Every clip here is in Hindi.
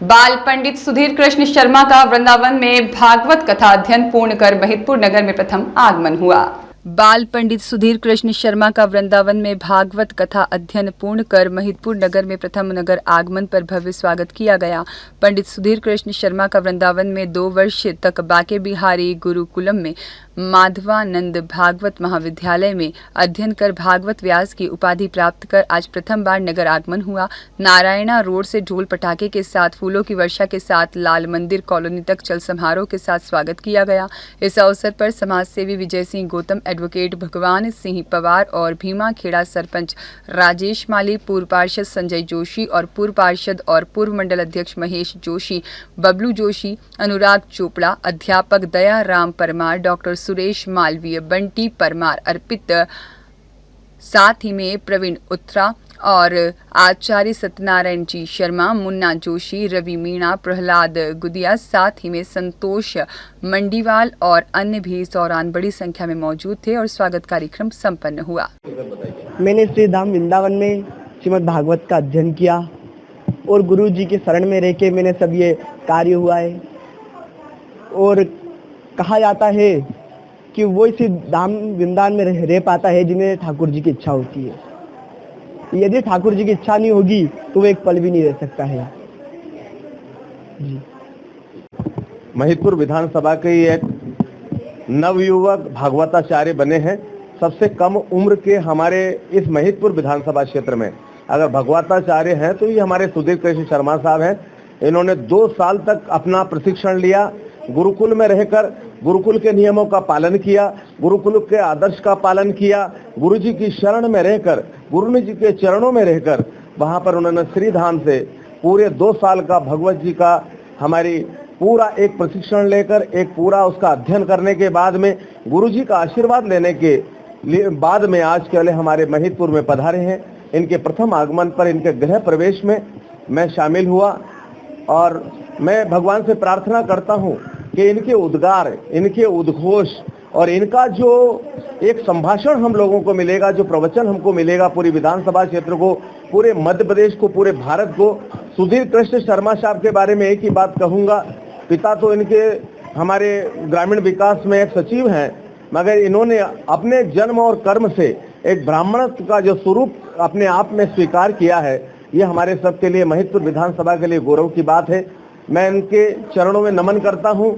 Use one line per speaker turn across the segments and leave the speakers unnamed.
बाल पंडित सुधीर कृष्ण शर्मा का वृंदावन में भागवत कथा अध्ययन पूर्ण कर महिदपुर नगर में प्रथम आगमन हुआ। बाल पंडित सुधीर कृष्ण शर्मा का वृंदावन में भागवत कथा अध्ययन पूर्ण कर महिदपुर नगर में प्रथम नगर आगमन पर भव्य स्वागत किया गया। पंडित सुधीर कृष्ण शर्मा का वृंदावन में 2 वर्ष तक बाके बिहारी गुरुकुलम में माधवानंद भागवत महाविद्यालय में अध्ययन कर भागवत व्यास की उपाधि प्राप्त कर आज प्रथम बार नगर आगमन हुआ। नारायणा रोड से ढोल पटाखे के साथ फूलों की वर्षा के साथ लाल मंदिर कॉलोनी तक चल समारोह के साथ स्वागत किया गया। इस अवसर पर समाज सेवी विजय सिंह गौतम, एडवोकेट भगवान सिंह पवार और भीमा खेड़ा सरपंच राजेश माली, पूर्व पार्षद संजय जोशी और पूर्व पार्षद और पूर्व मंडल अध्यक्ष महेश जोशी, बबलू जोशी, अनुराग चोपड़ा, अध्यापक दया राम परमार, डॉक्टर सुरेश मालवीय, बंटी परमार, अर्पित, साथ ही में प्रवीण उत्तरा और आचार्य सत्यनारायण जी शर्मा, मुन्ना जोशी, रवि मीणा, प्रहलाद गुदिया, साथ ही में संतोष मंडीवाल और अन्य भी इस दौरान बड़ी संख्या में मौजूद थे और स्वागत कार्यक्रम संपन्न हुआ।
मैंने श्री धाम वृंदावन में श्रीमद् भागवत का अध्ययन किया और गुरु जी के शरण में रह के मैंने सब ये कार्य हुआ है। और कहा जाता है कि वो इसी धाम वृंदावन में रह पाता है जिन्हें ठाकुर जी की इच्छा होती है। यदि ठाकुर जी की इच्छा नहीं होगी तो वो एक पल भी नहीं रह सकता है। जी।
महिदपुर विधानसभा के एक नवयुवक भागवताचार्य बने हैं। सबसे कम उम्र के हमारे इस महिदपुर विधानसभा क्षेत्र में अगर भागवताचार्य हैं तो ये हमारे सुधीर कृष्ण शर्मा साहब हैं। इन्होंने 2 साल तक अपना प्रशिक्षण लिया, गुरुकुल में रहकर गुरुकुल के नियमों का पालन किया, गुरुकुल के आदर्श का पालन किया, गुरु जी की शरण में रहकर, गुरु जी के चरणों में रहकर वहां पर उन्होंने श्रीधाम से पूरे 2 साल का भगवत जी का हमारी पूरा एक प्रशिक्षण लेकर एक पूरा उसका अध्ययन करने के बाद में गुरु जी का आशीर्वाद लेने के बाद में आज के लिए हमारे महिदपुर में पधारे हैं। इनके प्रथम आगमन पर इनके गृह प्रवेश में मैं शामिल हुआ और मैं भगवान से प्रार्थना करता हूं कि इनके उद्गार, इनके उद्घोष और इनका जो एक संभाषण हम लोगों को मिलेगा, जो प्रवचन हमको मिलेगा पूरी विधानसभा क्षेत्र को, पूरे मध्य प्रदेश को, पूरे भारत को। सुधीर कृष्ण शर्मा साहब के बारे में एक ही बात कहूंगा, पिता तो इनके हमारे ग्रामीण विकास में एक सचिव हैं, मगर इन्होंने अपने जन्म और कर्म से एक ब्राह्मण का जो स्वरूप अपने आप में स्वीकार किया है, ये हमारे सबके लिए महिदपुर विधानसभा के लिए गौरव की बात है। मैं इनके चरणों में नमन करता हूं,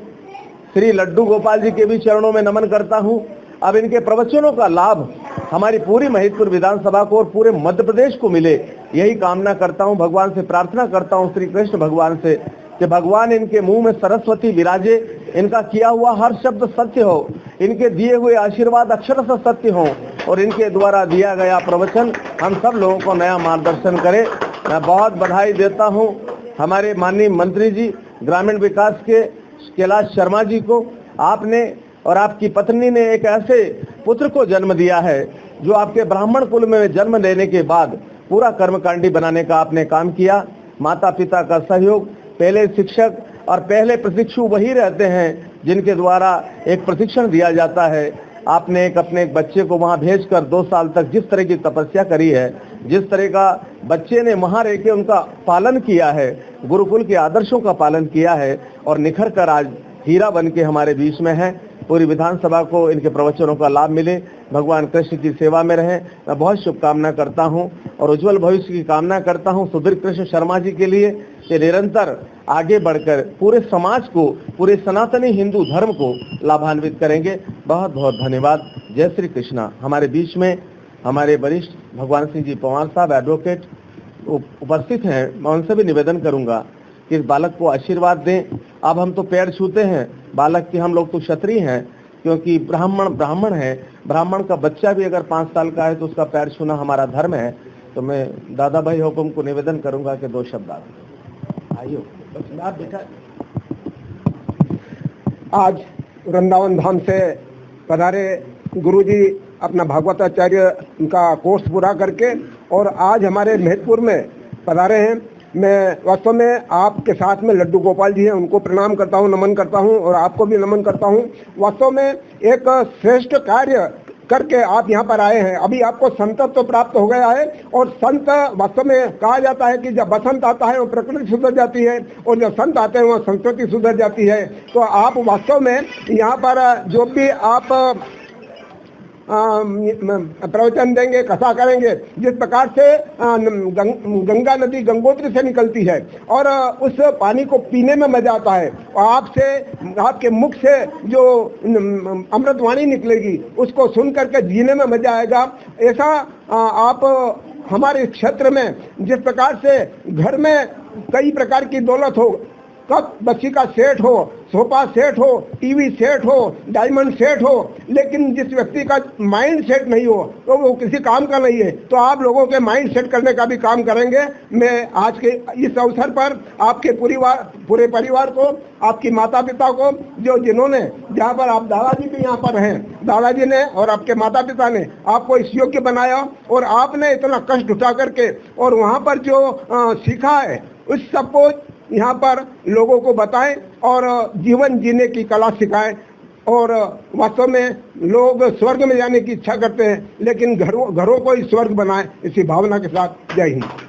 श्री लड्डू गोपाल जी के भी चरणों में नमन करता हूं। अब इनके प्रवचनों का लाभ हमारी पूरी महिदपुर विधानसभा को और पूरे मध्य प्रदेश को मिले, यही कामना करता हूं। भगवान से प्रार्थना करता हूं, श्री कृष्ण भगवान से, कि भगवान इनके मुंह में सरस्वती विराजे, इनका किया हुआ हर शब्द सत्य हो, इनके दिए हुए आशीर्वाद अक्षरशः सत्य हो और इनके द्वारा दिया गया प्रवचन हम सब लोगों को नया मार्गदर्शन करे। मैं बहुत बधाई देता हूं हमारे माननीय मंत्री जी ग्रामीण विकास के कैलाश शर्मा जी को। आपने और आपकी पत्नी ने एक ऐसे पुत्र को जन्म दिया है जो आपके ब्राह्मण कुल में जन्म लेने के बाद पूरा कर्मकांडी बनाने का आपने काम किया। माता पिता का सहयोग, पहले शिक्षक और पहले प्रशिक्षु वही रहते हैं जिनके द्वारा एक प्रशिक्षण दिया जाता है। आपने अपने बच्चे को वहां भेजकर 2 साल तक जिस तरह की तपस्या करी है, जिस तरह का बच्चे ने वहां रह के उनका पालन किया है, गुरुकुल के आदर्शों का पालन किया है और निखर कर आज हीरा बन के हमारे बीच में है। पूरी विधानसभा को इनके प्रवचनों का लाभ मिले, भगवान कृष्ण की सेवा में रहें, मैं बहुत शुभकामना करता हूं और उज्जवल भविष्य की कामना करता हूं सुधीर कृष्ण शर्मा जी के लिए कि निरंतर आगे बढ़कर पूरे समाज को, पूरे सनातनी हिंदू धर्म को लाभान्वित करेंगे। बहुत बहुत धन्यवाद। जय श्री कृष्णा। हमारे बीच में हमारे वरिष्ठ भगवान सिंह जी पवार साहब एडवोकेट उपस्थित हैं। मैं उनसे भी निवेदन करूंगा कि इस बालक को आशीर्वाद दें। अब हम तो पैर छूते हैं बालक की, हम लोग तो क्षत्रिय हैं क्योंकि ब्राह्मण है। ब्राह्मण का बच्चा भी अगर 5 साल का है तो उसका पैर छूना हमारा धर्म है। तो मैं दादा भाई हुकुम को निवेदन करूंगा कि 2 शब्द आइयो आप बेटा।
आज वृंदावन धाम से पधारे गुरुजी अपना भागवताचार्य का कोर्स पूरा करके और आज हमारे महिदपुर में पधारे हैं। मैं वास्तव में आपके साथ में लड्डू गोपाल जी हैं, उनको प्रणाम करता हूं, नमन करता हूं और आपको भी नमन करता हूं। वास्तव में एक श्रेष्ठ कार्य करके आप यहाँ पर आए हैं। अभी आपको संतत्व तो प्राप्त हो गया है, और संत वास्तव में कहा जाता है कि जब बसंत आता है वो प्रकृति सुधर जाती है, और जब संत आते हैं वो संस्कृति सुधर जाती है। तो आप वास्तव में यहाँ पर जो भी आप प्रवचन देंगे, कथा करेंगे, जिस प्रकार से गंगा नदी गंगोत्री से निकलती है और उस पानी को पीने में मजा आता है, और आपके मुख से जो अमृतवाणी निकलेगी उसको सुन करके जीने में मजा आएगा। ऐसा आप हमारे क्षेत्र में जिस प्रकार से घर में कई प्रकार की दौलत हो, कप बच्ची का सेट हो, सोफा सेट हो, टीवी सेट हो, डायमंड सेट हो, लेकिन जिस व्यक्ति का माइंड सेट नहीं हो तो वो किसी काम का नहीं है। तो आप लोगों के माइंड सेट करने का भी काम करेंगे। मैं आज के इस अवसर पर आपके पूरे परिवार को, आपकी माता पिता को, जिन्होंने जहाँ पर आप दादाजी भी यहाँ पर हैं, दादाजी ने और आपके माता पिता ने आपको इस योग्य बनाया, और आपने इतना कष्ट उठा करके और वहाँ पर जो सीखा है उस सबको यहाँ पर लोगों को बताएं और जीवन जीने की कला सिखाएं। और वास्तव में लोग स्वर्ग में जाने की इच्छा करते हैं, लेकिन घरों को ही स्वर्ग बनाएं, इसी भावना के साथ। जय हिंद।